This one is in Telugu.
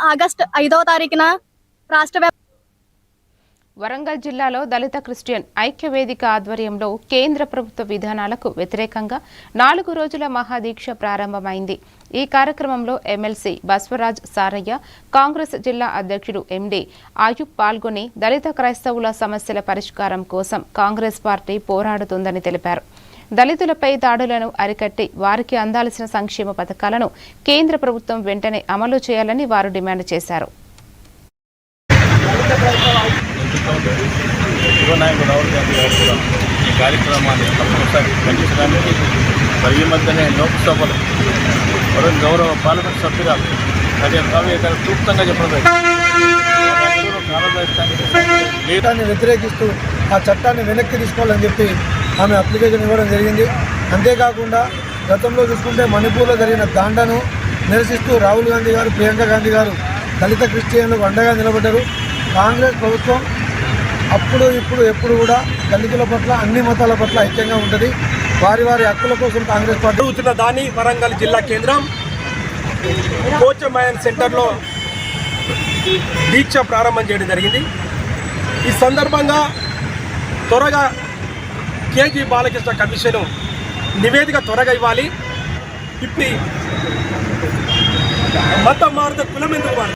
ఆగస్టు 5వ తారీఖున రాష్ట్ర వరంగల్ జిల్లాలో దళిత క్రిస్టియన్ ఐక్య వేదిక ఆధ్వర్యంలో కేంద్ర ప్రభుత్వ విధానాలకు వ్యతిరేకంగా 4 రోజుల మహాదీక్ష ప్రారంభమైంది. ఈ కార్యక్రమంలో ఎమ్మెల్సీ బస్వరాజ్ సారయ్య, కాంగ్రెస్ జిల్లా అధ్యక్షుడు ఎండి ఆయుబ్ పాల్గొని దళిత క్రైస్తవుల సమస్యల పరిష్కారం కోసం కాంగ్రెస్ పార్టీ పోరాడుతుందని తెలిపారు. దళితులపై దాడులను అరికట్టి వారికి అందాల్సిన సంక్షేమ పథకాలను కేంద్ర ప్రభుత్వం వెంటనే అమలు చేయాలని వారు డిమాండ్ చేశారు. యువనాయకుడు రాహుల్ గాంధీ గారు కూడా ఈ కార్యక్రమాన్ని తప్పనిసరి ఖండించడానికి మరి ఈ మధ్యనే లోక్సభలో గౌరవ పార్లమెంట్ సభ్యురాలు అదే కావ్య గారు క్లుప్తంగా చెప్పడం చట్టాన్ని వ్యతిరేకిస్తూ ఆ చట్టాన్ని వెనక్కి తీసుకోవాలని చెప్పి ఆమె అప్లికేషన్ ఇవ్వడం జరిగింది. అంతేకాకుండా గతంలో చూసుకుంటే మణిపూర్లో జరిగిన దాండను నిరసిస్తూ రాహుల్ గాంధీ గారు, ప్రియాంక గాంధీ గారు దళిత క్రిస్టియన్లకు అండగా నిలబడ్డారు. కాంగ్రెస్ ప్రభుత్వం అప్పుడు ఇప్పుడు ఎప్పుడు కూడా దళితుల పట్ల అన్ని మతాల పట్ల ఐక్యంగా ఉంటుంది. వారి వారి హక్కుల కోసం కాంగ్రెస్ పార్టీ జరుగుతున్న దాని వరంగల్ జిల్లా కేంద్రం పోచమైన్ సెంటర్లో దీక్ష ప్రారంభం చేయడం జరిగింది. ఈ సందర్భంగా త్వరగా కేజీ బాలకృష్ణ కమిషన్ నివేదిక త్వరగా ఇవ్వాలి. ఇప్పుడు మతం మారితే కులం ఎందుకు మారుతుంది?